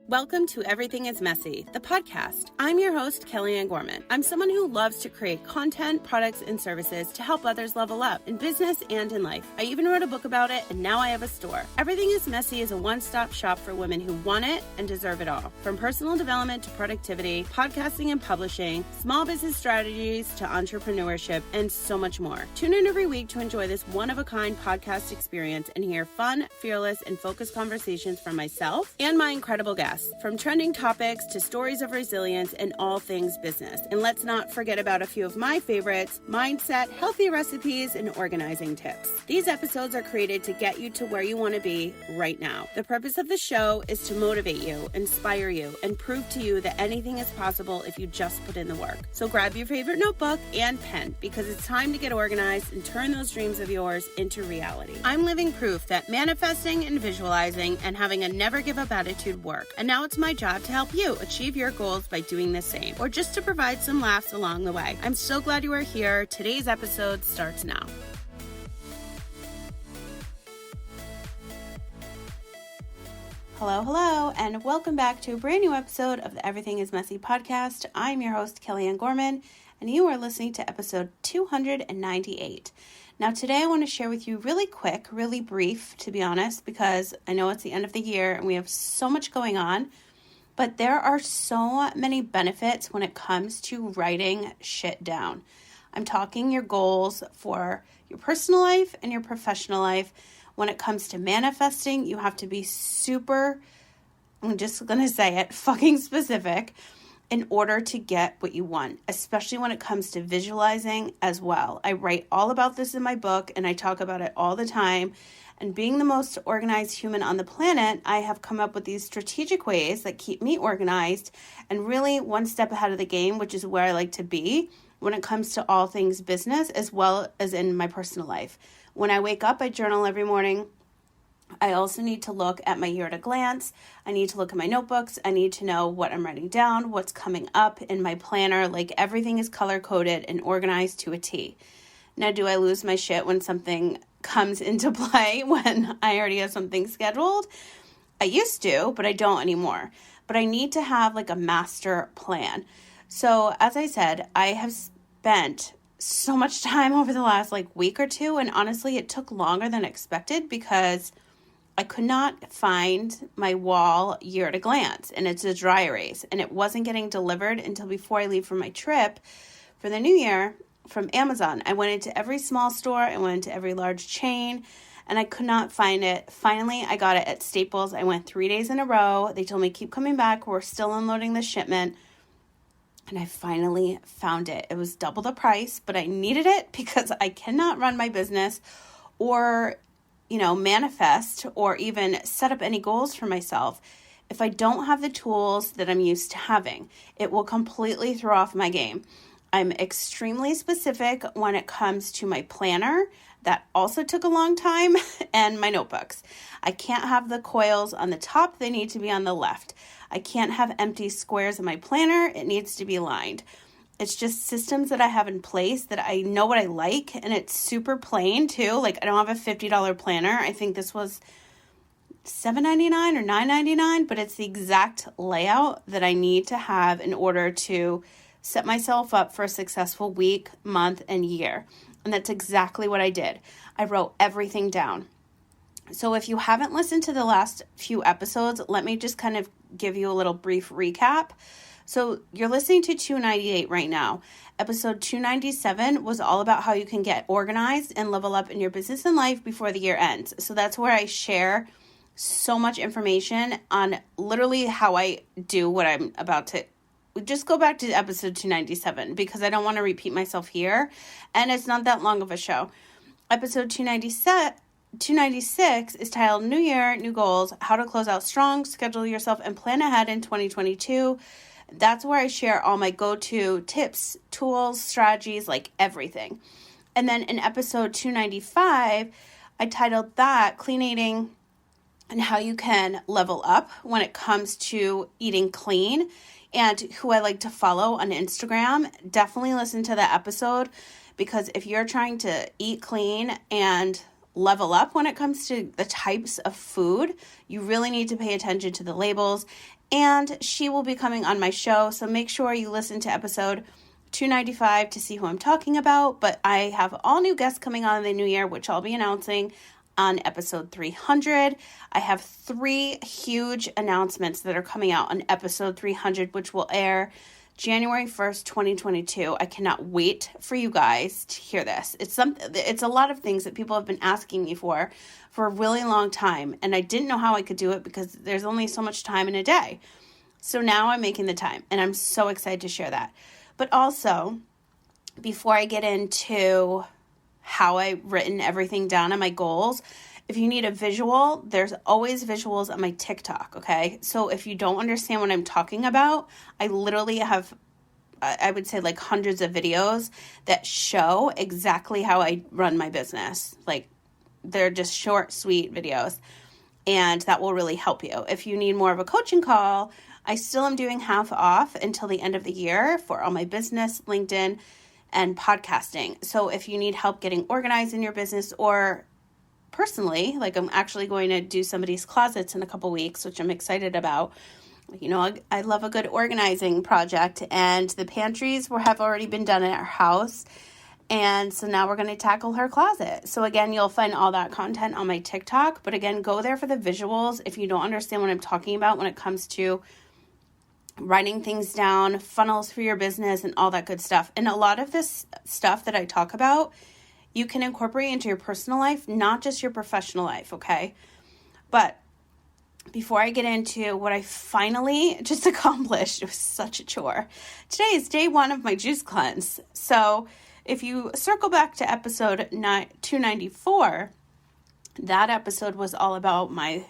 Welcome to Everything is Messy, the podcast. I'm your host, Kellyanne Gorman. I'm someone who loves to create content, products, and services to help others level up in business and in life. I even wrote a book about it, and now I have a store. Everything is Messy is a one-stop shop for women who want it and deserve it all. From personal development to productivity, podcasting and publishing, small business strategies to entrepreneurship, and so much more. Tune in every week to enjoy this one-of-a-kind podcast experience and hear fun, fearless, and focused conversations from myself and my incredible guests. From trending topics to stories of resilience and all things business. And let's not forget about a few of my favorites: mindset, healthy recipes, and organizing tips. These episodes are created to get you to where you want to be right now. The purpose of the show is to motivate you, inspire you, and prove to you that anything is possible if you just put in the work. So grab your favorite notebook and pen, because it's time to get organized and turn those dreams of yours into reality. I'm living proof that manifesting and visualizing and having a never give up attitude work. And now it's my job to help you achieve your goals by doing the same, or just to provide some laughs along the way. I'm so glad you are here. Today's episode starts now. Hello, and welcome back to a brand new episode of the Everything is Messy podcast. I'm your host, Kellyanne Gorman, and you are listening to episode 298. Now, today I want to share with you really quick, really brief, to be honest, because I know it's the end of the year and we have so much going on, but there are so many benefits when it comes to writing shit down. I'm talking your goals for your personal life and your professional life. When it comes to manifesting, you have to be super, I'm just going to say it, fucking specific in order to get what you want, especially when it comes to visualizing as well. I write all about this in my book and I talk about it all the time. And being the most organized human on the planet, I have come up with these strategic ways that keep me organized and really one step ahead of the game, which is where I like to be when it comes to all things business as well as in my personal life. When I wake up, I journal every morning. I also need to look at my year at a glance. I need to look at my notebooks. I need to know what I'm writing down, what's coming up in my planner. Like, everything is color-coded and organized to a T. Now, do I lose my shit when something comes into play when I already have something scheduled? I used to, but I don't anymore. But I need to have like a master plan. So as I said, I have spent so much time over the last week or two, and honestly, it took longer than expected because I could not find my wall year at a glance, and it's a dry erase, and it wasn't getting delivered until before I leave for my trip for the new year from Amazon. I went into every small store, I went into every large chain, and I could not find it. Finally, I got it at Staples. I went 3 days in a row. They told me, keep coming back. We're still unloading the shipment. And I finally found it. It was double the price, but I needed it because I cannot run my business or manifest or even set up any goals for myself if I don't have the tools that I'm used to having. It will completely throw off my game. I'm extremely specific when it comes to my planner. That also took a long time, and my notebooks. I can't have the coils on the top. They need to be on the left. I can't have empty squares in my planner. It needs to be lined. It's just systems that I have in place that I know what I like, and it's super plain too. I don't have a $50 planner. I think this was $7.99 or $9.99, but it's the exact layout that I need to have in order to set myself up for a successful week, month, and year. And that's exactly what I did. I wrote everything down. So if you haven't listened to the last few episodes, let me just kind of give you a little brief recap. So you're listening to 298 right now. Episode 297 was all about how you can get organized and level up in your business and life before the year ends. So that's where I share so much information on literally how I do what I'm about to. Just go back to episode 297 because I don't want to repeat myself here. And it's not that long of a show. Episode 296 is titled New Year, New Goals, How to Close Out Strong, Schedule Yourself, and Plan Ahead in 2022. That's where I share all my go-to tips, tools, strategies, everything. And then in episode 295, I titled that Clean Eating and How You Can Level Up when it comes to eating clean, and who I like to follow on Instagram. Definitely listen to that episode, because if you're trying to eat clean and level up when it comes to the types of food. You really need to pay attention to the labels. And she will be coming on my show, so make sure you listen to episode 295 to see who I'm talking about. But I have all new guests coming on in the new year, which I'll be announcing on episode 300. I have 3 huge announcements that are coming out on episode 300, which will air January 1st, 2022. I cannot wait for you guys to hear this. It's a lot of things that people have been asking me for a really long time, and I didn't know how I could do it because there's only so much time in a day. So now I'm making the time, and I'm so excited to share that. But also, before I get into how I've written everything down on my goals, if you need a visual, there's always visuals on my TikTok, okay? So if you don't understand what I'm talking about, I literally have, I would say like hundreds of videos that show exactly how I run my business. Like they're just short, sweet videos, and that will really help you. If you need more of a coaching call, I still am doing half off until the end of the year for all my business, LinkedIn, and podcasting. So if you need help getting organized in your business, or personally, like I'm actually going to do somebody's closets in a couple weeks, which I'm excited about. You know, I love a good organizing project, and the pantries have already been done at our house. And so now we're going to tackle her closet. So again, you'll find all that content on my TikTok, but again, go there for the visuals if you don't understand what I'm talking about when it comes to writing things down, funnels for your business, and all that good stuff. And a lot of this stuff that I talk about, you can incorporate into your personal life, not just your professional life, okay? But before I get into what I finally just accomplished, it was such a chore. Today is day 1 of my juice cleanse. So if you circle back to episode 294, that episode was all about my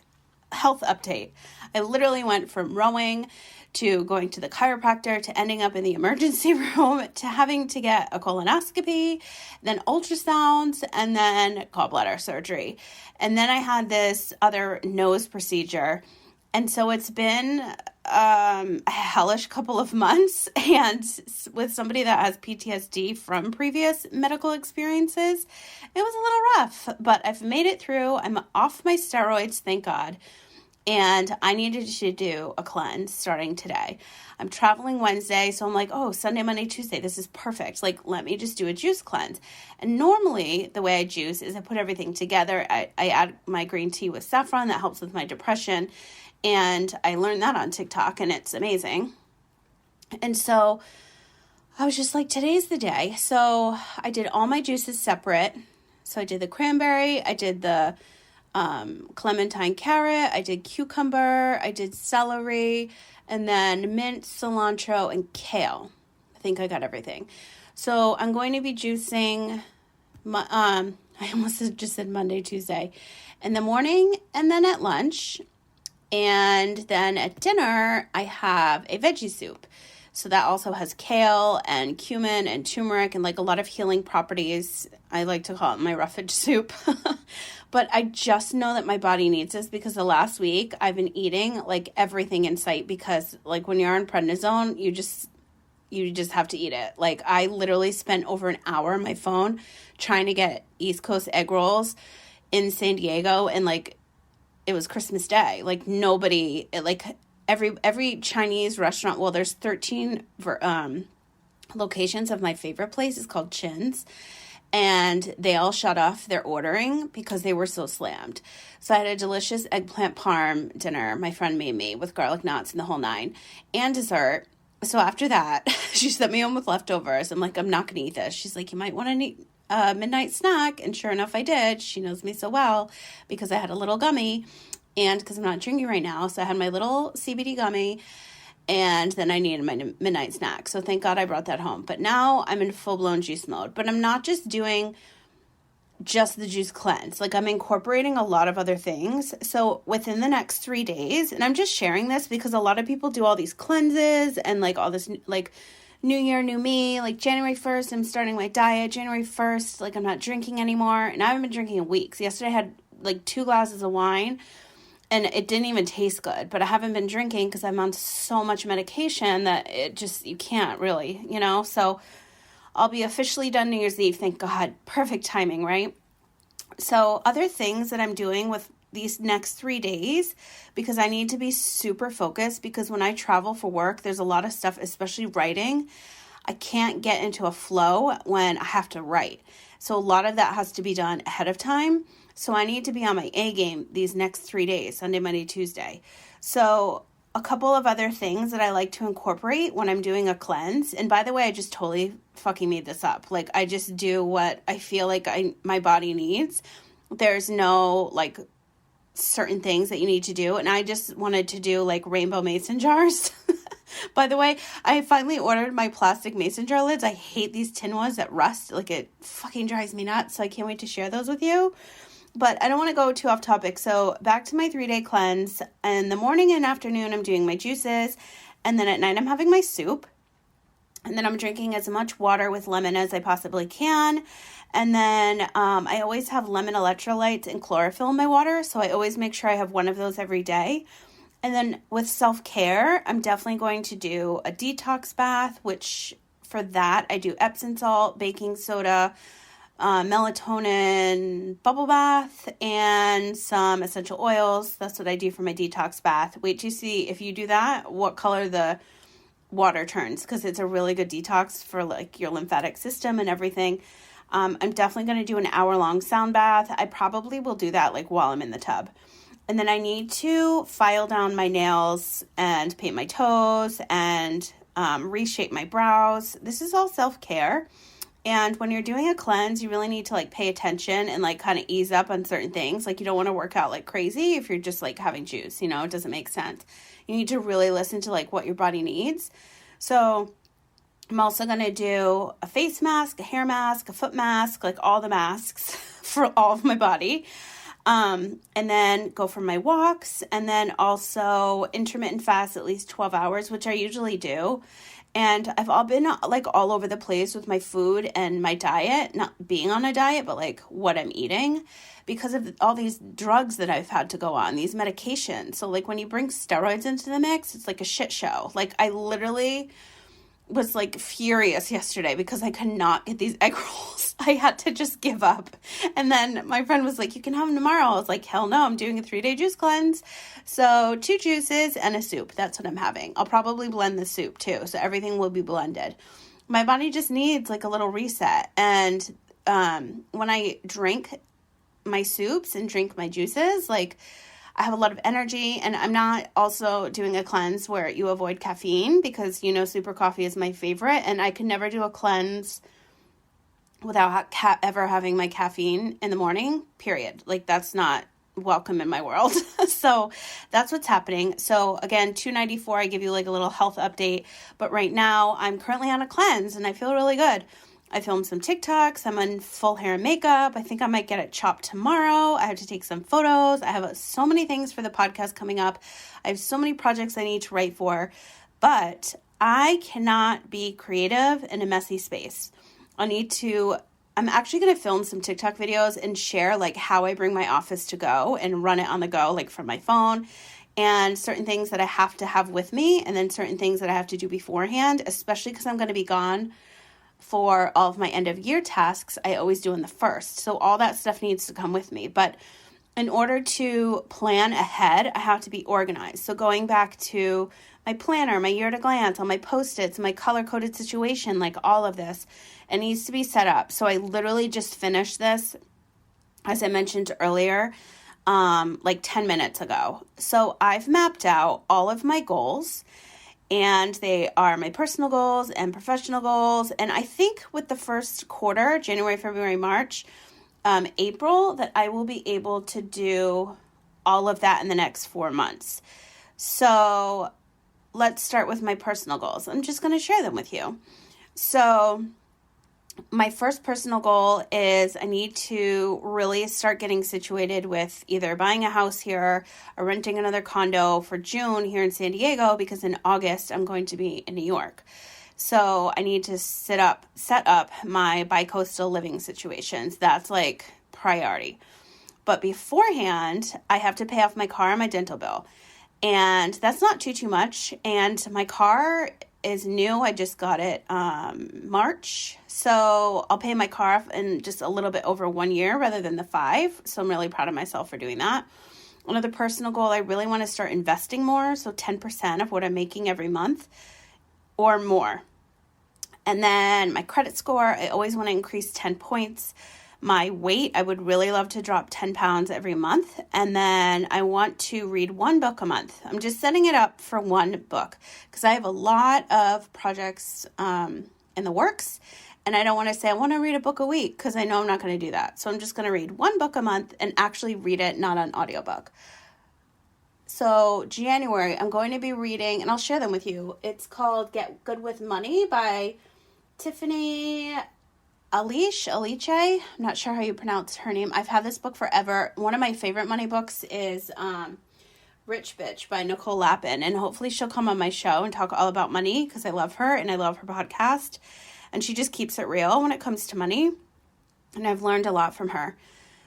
health update. I literally went from rowing to going to the chiropractor, to ending up in the emergency room, to having to get a colonoscopy, then ultrasounds, and then gallbladder surgery. And then I had this other nose procedure. And so it's been a hellish couple of months. And with somebody that has PTSD from previous medical experiences, it was a little rough. But I've made it through. I'm off my steroids, thank God. And I needed to do a cleanse starting today. I'm traveling Wednesday, so I'm like, oh, Sunday, Monday, Tuesday, this is perfect. Like, let me just do a juice cleanse. And normally, the way I juice is I put everything together. I add my green tea with saffron. That helps with my depression. And I learned that on TikTok, and it's amazing. And so I was just like, today's the day. So I did all my juices separate. So I did the cranberry. I did the clementine carrot, I did cucumber, I did celery, and then mint, cilantro, and kale. I think I got everything. So I'm going to be juicing, I almost just said Monday, Tuesday, in the morning, and then at lunch, and then at dinner, I have a veggie soup. So that also has kale and cumin and turmeric and like a lot of healing properties. I like to call it my roughage soup. But I just know that my body needs this because the last week I've been eating like everything in sight, because like when you're on prednisone, you just have to eat it. Like I literally spent over an hour on my phone trying to get East Coast egg rolls in San Diego, and like it was Christmas Day. Like nobody, like every Chinese restaurant, well, there's 13 locations of my favorite place. It's called Chin's. And they all shut off their ordering because they were so slammed. So I had a delicious eggplant parm dinner my friend made me with garlic knots and the whole 9, and dessert. So after that, she sent me home with leftovers. I'm like, I'm not going to eat this. She's like, you might want to eat a midnight snack. And sure enough, I did. She knows me so well because I had a little gummy, and because I'm not drinking right now. So I had my little CBD gummy, and then I needed my midnight snack. So thank God I brought that home. But now I'm in full-blown juice mode. But I'm not just doing just the juice cleanse. Like I'm incorporating a lot of other things. So within the next 3 days, and I'm just sharing this because a lot of people do all these cleanses and like all this like new year, new me. Like January 1st, I'm starting my diet. January 1st, like I'm not drinking anymore. And I haven't been drinking in weeks. Yesterday I had like 2 glasses of wine. And it didn't even taste good, but I haven't been drinking because I'm on so much medication that it just, you can't really, you know? So I'll be officially done New Year's Eve, thank God. Perfect timing, right? So other things that I'm doing with these next 3 days, because I need to be super focused, because when I travel for work, there's a lot of stuff, especially writing. I can't get into a flow when I have to write. So a lot of that has to be done ahead of time. So I need to be on my A game these next 3 days, Sunday, Monday, Tuesday. So a couple of other things that I like to incorporate when I'm doing a cleanse. And by the way, I just totally fucking made this up. Like, I just do what I feel like my body needs. There's no like certain things that you need to do. And I just wanted to do like rainbow mason jars. By the way, I finally ordered my plastic mason jar lids. I hate these tin ones that rust. Like, it fucking drives me nuts. So I can't wait to share those with you. But I don't want to go too off topic. So back to my 3-day cleanse. In the morning and afternoon, I'm doing my juices. And then at night, I'm having my soup. And then I'm drinking as much water with lemon as I possibly can. And then I always have lemon electrolytes and chlorophyll in my water. So I always make sure I have one of those every day. And then with self-care, I'm definitely going to do a detox bath, which for that, I do Epsom salt, baking soda, melatonin bubble bath, and some essential oils. That's what I do for my detox bath. Wait to see if you do that, what color the water turns, because it's a really good detox for like your lymphatic system and everything. I'm definitely going to do an hour-long sound bath. I probably will do that like while I'm in the tub. And then I need to file down my nails and paint my toes and reshape my brows. This is all self-care. And when you're doing a cleanse, you really need to like pay attention and like kind of ease up on certain things. Like, you don't want to work out like crazy if you're just like having juice, you know, it doesn't make sense. You need to really listen to like what your body needs. So I'm also going to do a face mask, a hair mask, a foot mask, like all the masks for all of my body. And then go for my walks, and then also intermittent fast at least 12 hours, which I usually do. And I've all been like all over the place with my food and my diet, not being on a diet, but like what I'm eating, because of all these drugs that I've had to go on, these medications. So like when you bring steroids into the mix, it's like a shit show. Like, I literally was like furious yesterday because I could not get these egg rolls. I had to just give up. And then my friend was like, you can have them tomorrow. I was like, hell no, I'm doing a 3-day juice cleanse. So 2 juices and a soup. That's what I'm having. I'll probably blend the soup too. So everything will be blended. My body just needs like a little reset. And when I drink my soups and drink my juices, like, I have a lot of energy, and I'm not also doing a cleanse where you avoid caffeine, because, you know, super coffee is my favorite, and I can never do a cleanse without ever having my caffeine in the morning, period. Like, that's not welcome in my world. So that's what's happening. So again, 294, I give you like a little health update, but right now I'm currently on a cleanse and I feel really good. I filmed some TikToks. I'm in full hair and makeup. I think I might get it chopped tomorrow. I have to take some photos. I have so many things for the podcast coming up. I have so many projects I need to write for, but I cannot be creative in a messy space. I'm actually going to film some TikTok videos and share like how I bring my office to go and run it on the go, like from my phone, and certain things that I have to have with me, and then certain things that I have to do beforehand, especially because I'm going to be gone for all of my end of year tasks. I always do in the first. So all that stuff needs to come with me. But in order to plan ahead, I have to be organized. So going back to my planner, my year to glance, all my Post-its, my color-coded situation, like all of this, it needs to be set up. So I literally just finished this, as I mentioned earlier, like 10 minutes ago. So I've mapped out all of my goals, and they are my personal goals and professional goals. And I think with the first quarter, January, February, March, April, that I will be able to do all of that in the next 4 months. So let's start with my personal goals. I'm just going to share them with you. So my first personal goal is I need to really start getting situated with either buying a house here or renting another condo for June here in San Diego, because in August I'm going to be in New York. So I need to set up my bi-coastal living situations. That's like priority. But beforehand, I have to pay off my car and my dental bill. And that's not too much. And my car is new. I just got it March. So I'll pay my car off in just a little bit over 1 year rather than the 5. So I'm really proud of myself for doing that. Another personal goal, I really want to start investing more. So 10% of what I'm making every month or more. And then my credit score, I always want to increase 10 points. My weight, I would really love to drop 10 pounds every month. And then I want to read 1 book a month. I'm just setting it up for 1 book because I have a lot of projects in the works. And I don't want to say I want to read a book a week because I know I'm not going to do that. So I'm just going to read 1 book a month and actually read it, not on audiobook. So January, I'm going to be reading, and I'll share them with you. It's called Get Good with Money by Tiffany Aliche. I'm not sure how you pronounce her name. I've had this book forever. One of my favorite money books is Rich Bitch by Nicole Lapin. And hopefully she'll come on my show and talk all about money because I love her and I love her podcast. And she just keeps it real when it comes to money. And I've learned a lot from her.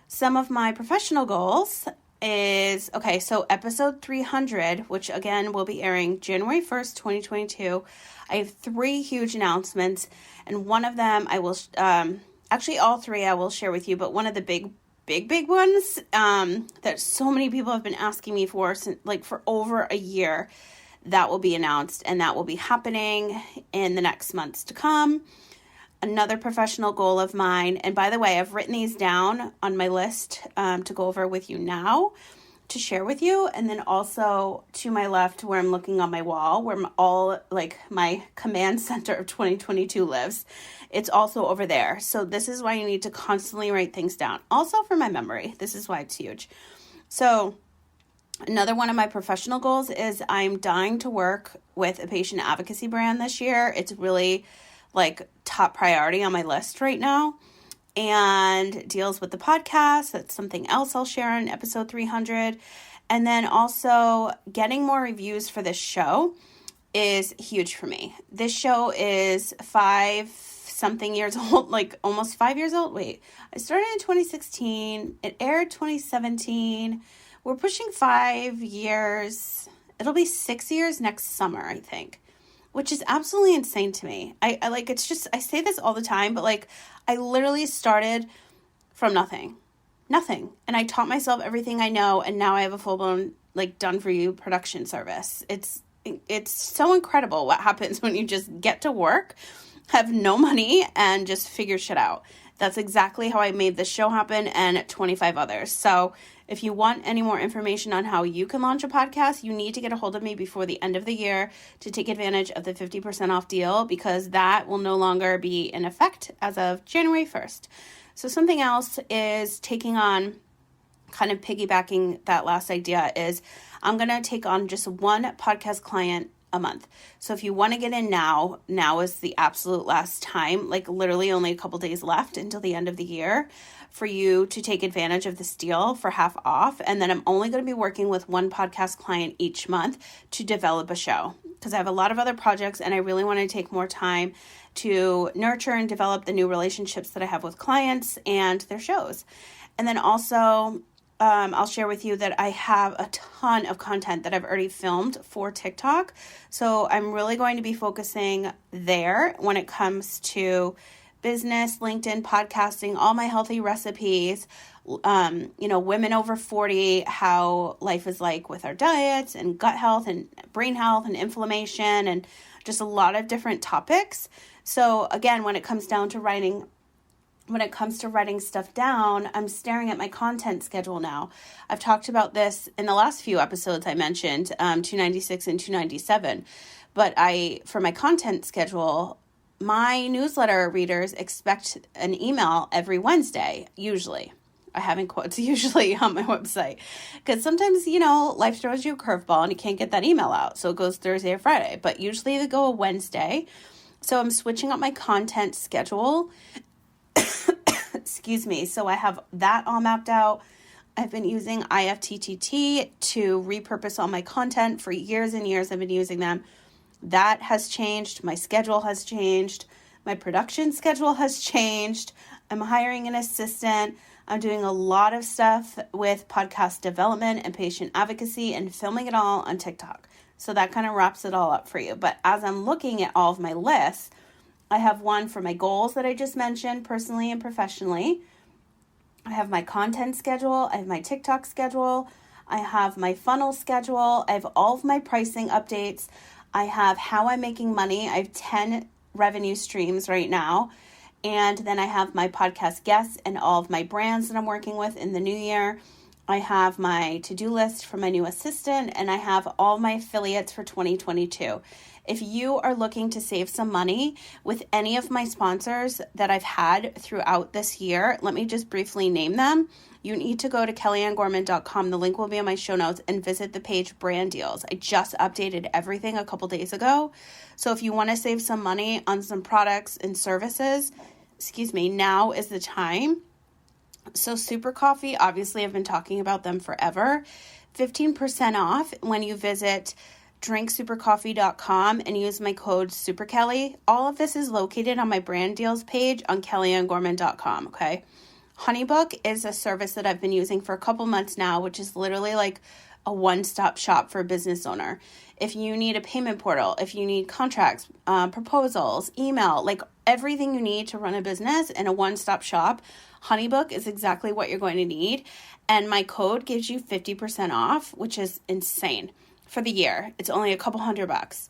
Some of my professional goals is, so episode 300, which again will be airing January 1st, 2022. I have 3 huge announcements, and one of them I will, actually all 3 I will share with you, but one of the big ones that so many people have been asking me for, for over a year, that will be announced, and that will be happening in the next months to come. Another professional goal of mine, and by the way, I've written these down on my list to go over with you now, to share with you, and then also to my left where I'm looking on my wall, where my command center of 2022 lives. It's also over there. So this is why you need to constantly write things down. Also for my memory. This is why it's huge. So another one of my professional goals is I'm dying to work with a patient advocacy brand this year. It's really top priority on my list right now. And deals with the podcast. That's something else I'll share in episode 300. And then also getting more reviews for this show is huge for me. This show is 5-something years old, almost 5 years old. Wait, I started in 2016. It aired 2017. We're pushing 5 years. It'll be 6 years next summer, I think, which is absolutely insane to me. I say this all the time, but I literally started from nothing. And I taught myself everything I know. And now I have a full-blown, done for you production service. It's so incredible what happens when you just get to work, have no money, and just figure shit out. That's exactly how I made this show happen and 25 others. So if you want any more information on how you can launch a podcast, you need to get a hold of me before the end of the year to take advantage of the 50% off deal, because that will no longer be in effect as of January 1st. So something else is taking on, kind of piggybacking that last idea, is I'm going to take on just 1 podcast client a month. So if you want to get in now is the absolute last time, literally only a couple days left until the end of the year for you to take advantage of this deal for half off. And then I'm only going to be working with 1 podcast client each month to develop a show, because I have a lot of other projects and I really want to take more time to nurture and develop the new relationships that I have with clients and their shows. And then also, I'll share with you that I have a ton of content that I've already filmed for TikTok. So I'm really going to be focusing there when it comes to business, LinkedIn, podcasting, all my healthy recipes, women over 40, how life is like with our diets and gut health and brain health and inflammation and just a lot of different topics. So again, when it comes to writing stuff down, I'm staring at my content schedule now. I've talked about this in the last few episodes I mentioned, 296 and 297. But for my content schedule, my newsletter readers expect an email every Wednesday, usually. I have in quotes, usually on my website. Because sometimes, life throws you a curveball and you can't get that email out. So it goes Thursday or Friday. But usually they go a Wednesday. So I'm switching up my content schedule. Excuse me. So I have that all mapped out. I've been using IFTTT to repurpose all my content for years and years. I've been using them. That has changed. My schedule has changed. My production schedule has changed. I'm hiring an assistant. I'm doing a lot of stuff with podcast development and patient advocacy and filming it all on TikTok. So that kind of wraps it all up for you. But as I'm looking at all of my lists, I have one for my goals that I just mentioned, personally and professionally. I have my content schedule. I have my TikTok schedule. I have my funnel schedule. I have all of my pricing updates. I have how I'm making money. I have 10 revenue streams right now. And then I have my podcast guests and all of my brands that I'm working with in the new year. I have my to-do list for my new assistant, and I have all my affiliates for 2022. If you are looking to save some money with any of my sponsors that I've had throughout this year, let me just briefly name them. You need to go to kellyanngorman.com. The link will be in my show notes, and visit the page Brand Deals. I just updated everything a couple days ago. So if you want to save some money on some products and services, now is the time. So Super Coffee, obviously I've been talking about them forever. 15% off when you visit drinksupercoffee.com and use my code SuperKelly. All of this is located on my Brand Deals page on kellyanngorman.com, okay? HoneyBook is a service that I've been using for a couple months now, which is literally like a one-stop shop for a business owner. If you need a payment portal, if you need contracts, proposals, email, like everything you need to run a business in a one-stop shop, HoneyBook is exactly what you're going to need. And my code gives you 50% off, which is insane for the year. It's only a couple $100.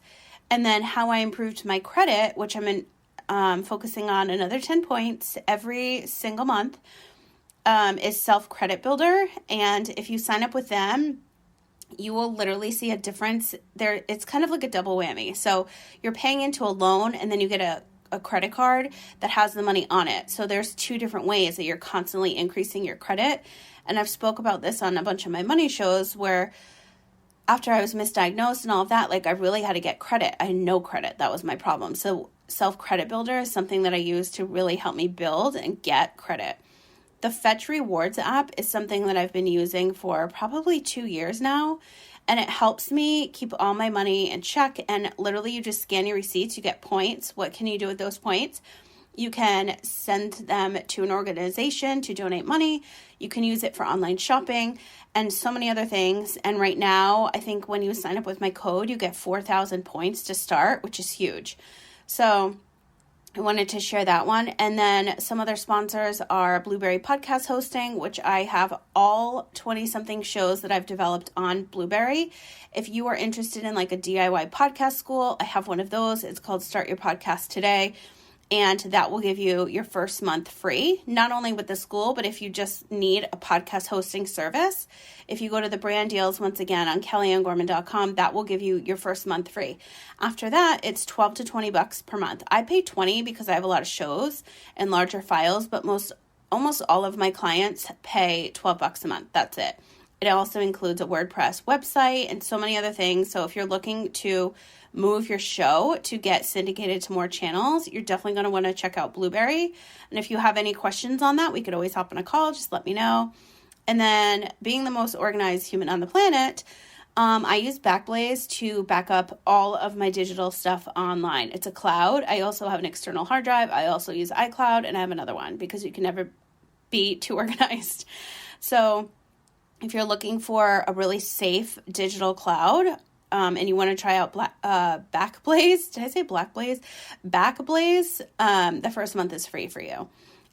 And then how I improved my credit, which I'm focusing on another 10 points every single month, is Self Credit Builder. And if you sign up with them, you will literally see a difference there. It's kind of like a double whammy. So you're paying into a loan, and then you get a credit card that has the money on it. So there's two different ways that you're constantly increasing your credit. And I've spoke about this on a bunch of my money shows, where after I was misdiagnosed and all of that, like I really had to get credit. I had no credit. That was my problem. So Self Credit Builder is something that I use to really help me build and get credit. The Fetch Rewards app is something that I've been using for probably 2 years now, and it helps me keep all my money in check. And literally, you just scan your receipts, you get points. What can you do with those points? You can send them to an organization to donate money. You can use it for online shopping and so many other things. And right now, I think when you sign up with my code, you get 4,000 points to start, which is huge. So I wanted to share that one. And then some other sponsors are Blueberry Podcast Hosting, which I have all 20-something shows that I've developed on Blueberry. If you are interested in like a DIY podcast school, I have one of those. It's called Start Your Podcast Today. And that will give you your first month free, not only with the school, but if you just need a podcast hosting service. If you go to the Brand Deals, once again, on kellyanngorman.com, that will give you your first month free. After that, it's $12 to $20 per month. I pay $20 because I have a lot of shows and larger files, but almost all of my clients pay $12 a month. That's it. It also includes a WordPress website and so many other things. So if you're looking to move your show to get syndicated to more channels, you're definitely going to want to check out Blueberry. And if you have any questions on that, we could always hop on a call. Just let me know. And then, being the most organized human on the planet, I use Backblaze to back up all of my digital stuff online. It's a cloud. I also have an external hard drive. I also use iCloud, and I have another one because you can never be too organized. So if you're looking for a really safe digital cloud, and you want to try out Backblaze, did I say Blackblaze? Backblaze, the first month is free for you.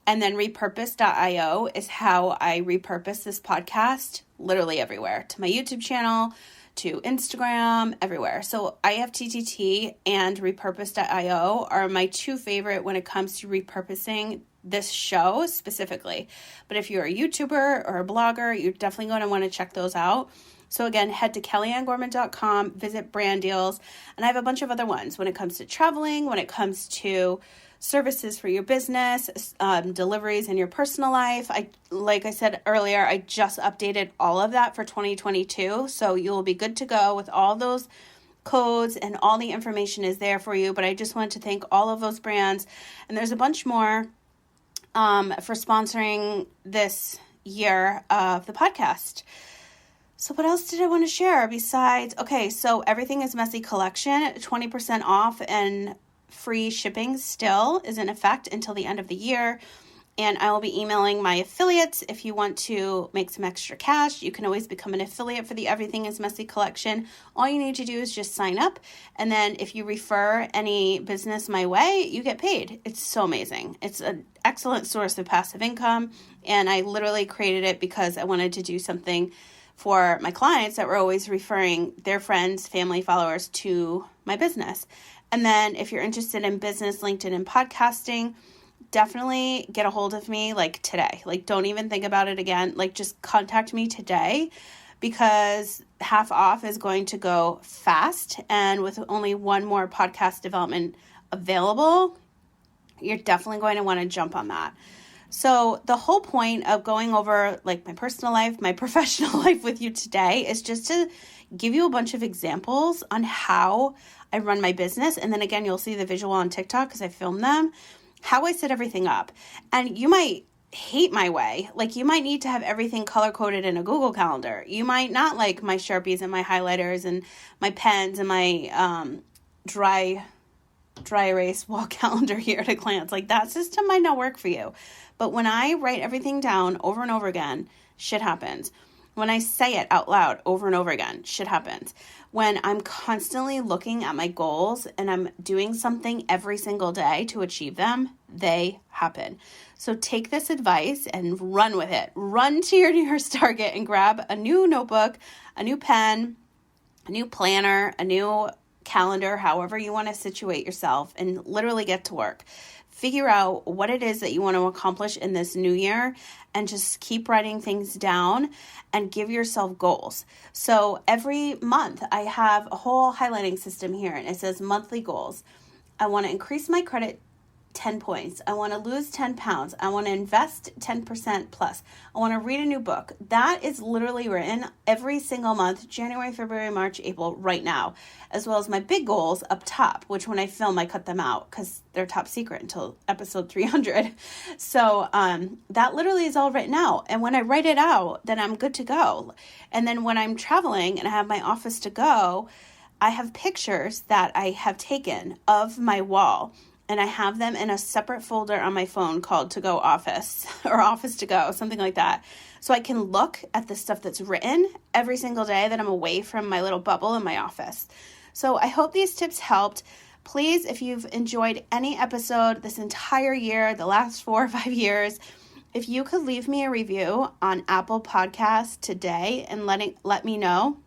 And then repurpose.io is how I repurpose this podcast literally everywhere, to my YouTube channel, to Instagram, everywhere. So IFTTT and repurpose.io are my two favorite when it comes to repurposing this show specifically. But if you're a YouTuber or a blogger, you're definitely going to want to check those out. So again, head to kellyanngorman.com, visit Brand Deals, and I have a bunch of other ones when it comes to traveling, when it comes to services for your business, deliveries in your personal life. Like I said earlier, I just updated all of that for 2022, so you'll be good to go with all those codes, and all the information is there for you. But I just wanted to thank all of those brands, and there's a bunch more for sponsoring this year of the podcast. So what else did I want to share besides, so Everything is Messy collection, 20% off and free shipping still is in effect until the end of the year. and I will be emailing my affiliates. If you want to make some extra cash, you can always become an affiliate for the Everything is Messy collection. All you need to do is just sign up, and then if you refer any business my way, you get paid. It's so amazing. It's an excellent source of passive income, and I literally created it because I wanted to do something for my clients that were always referring their friends, family, followers to my business. And then if you're interested in business, LinkedIn, and podcasting, definitely get a hold of me like today. Like, don't even think about it again. Like, just contact me today, because half off is going to go fast. And with only one more podcast development available, you're definitely going to want to jump on that. So the whole point of going over like my personal life, my professional life with you today is just to give you a bunch of examples on how I run my business. And then again, you'll see the visual on TikTok because I filmed them, how I set everything up. And you might hate my way. Like, you might need to have everything color coded in a Google Calendar. You might not like my Sharpies and my highlighters and my pens and my dry erase wall calendar here at a glance. Like, that system might not work for you. But when I write everything down over and over again, shit happens. When I say it out loud over and over again, shit happens. When I'm constantly looking at my goals and I'm doing something every single day to achieve them, they happen. So take this advice and run with it. Run to your nearest Target and grab a new notebook, a new pen, a new planner, a new calendar, however you want to situate yourself, and literally get to work. Figure out what it is that you want to accomplish in this new year and just keep writing things down and give yourself goals. So every month I have a whole highlighting system here, and it says monthly goals. I want to increase my credit 10 points. I want to lose 10 pounds. I want to invest 10% plus. I want to read a new book. That is literally written every single month, January, February, March, April, right now, as well as my big goals up top, which when I film, I cut them out because they're top secret until episode 300. So that literally is all written out. And when I write it out, then I'm good to go. And then when I'm traveling and I have my office to go, I have pictures that I have taken of my wall, and I have them in a separate folder on my phone called To Go Office or Office to Go, something like that. So I can look at the stuff that's written every single day that I'm away from my little bubble in my office. So I hope these tips helped. Please, if you've enjoyed any episode this entire year, the last 4 or 5 years, if you could leave me a review on Apple Podcasts today and let me know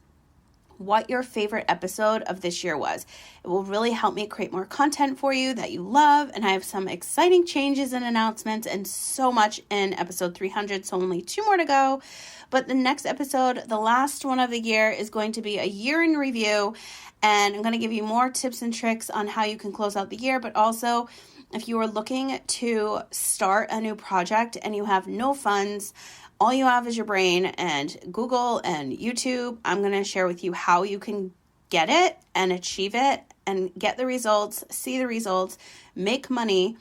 what your favorite episode of this year was. It will really help me create more content for you that you love, and I have some exciting changes and announcements and so much in episode 300, so only 2 more to go. But the next episode, the last one of the year, is going to be a year in review, and I'm going to give you more tips and tricks on how you can close out the year, but also if you are looking to start a new project and you have no funds, all you have is your brain and Google and YouTube, I'm going to share with you how you can get it and achieve it and get the results, see the results, make money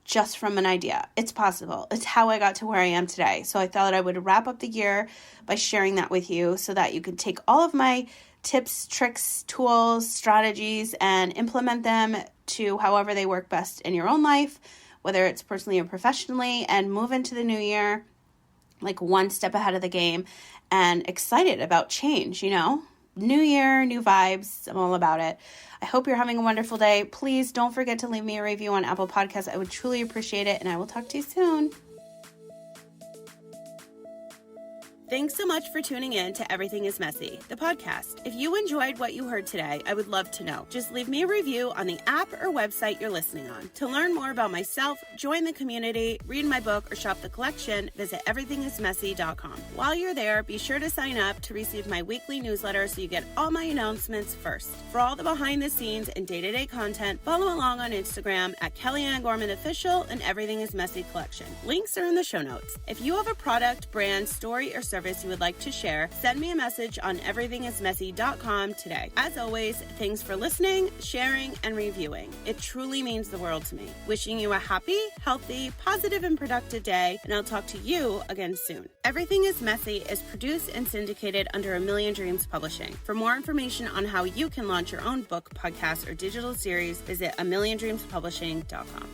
just from an idea. It's possible. It's how I got to where I am today. So I thought I would wrap up the year by sharing that with you so that you can take all of my tips, tricks, tools, strategies, and implement them to however they work best in your own life, whether it's personally or professionally, and move into the new year like one step ahead of the game and excited about change, New year, new vibes. I'm all about it. I hope you're having a wonderful day. Please don't forget to leave me a review on Apple Podcasts. I would truly appreciate it, and I will talk to you soon. Thanks so much for tuning in to Everything is Messy, the podcast. If you enjoyed what you heard today, I would love to know. Just leave me a review on the app or website you're listening on. To learn more about myself, join the community, read my book, or shop the collection, visit everythingismessy.com. While you're there, be sure to sign up to receive my weekly newsletter so you get all my announcements first. For all the behind the scenes and day-to-day content, follow along on Instagram at Kellyanne Gorman Official and Everything is Messy Collection. Links are in the show notes. If you have a product, brand, story, or service you would like to share, send me a message on everythingismessy.com today. As always, thanks for listening, sharing, and reviewing. It truly means the world to me. Wishing you a happy, healthy, positive, and productive day, and I'll talk to you again soon. Everything is Messy is produced and syndicated under A Million Dreams Publishing. For more information on how you can launch your own book, podcast, or digital series, visit amilliondreamspublishing.com.